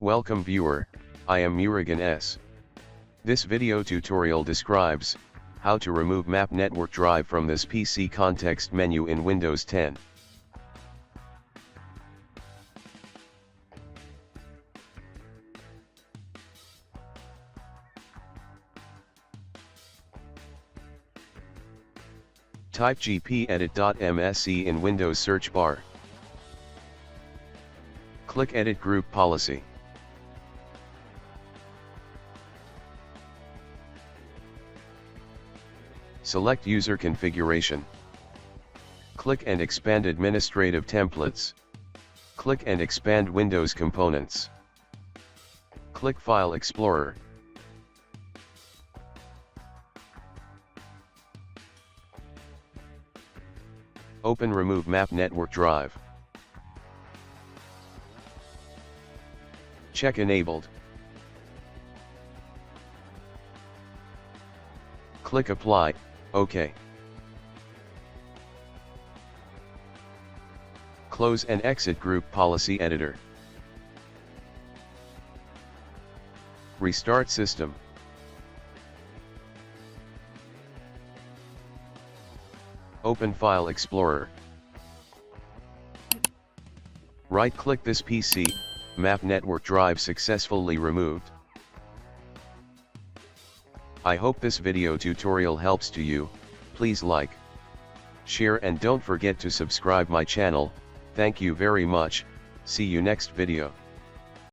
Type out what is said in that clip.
Welcome viewer, I am Murugan S. This video tutorial describes how to remove Map Network Drive from this PC context menu in Windows 10. Type gpedit.msc in Windows search bar. Click Edit Group Policy. Select User Configuration. Click and expand Administrative Templates. Click and expand Windows Components. Click File Explorer. Open Remove Map Network Drive. Check Enabled. Click Apply, OK. Close and exit Group Policy Editor. Restart system. Open File Explorer. Right-click this PC, Map Network Drive successfully removed. I hope this video tutorial helps to you. Please like, share and don't forget to subscribe my channel. Thank you very much. See you next video.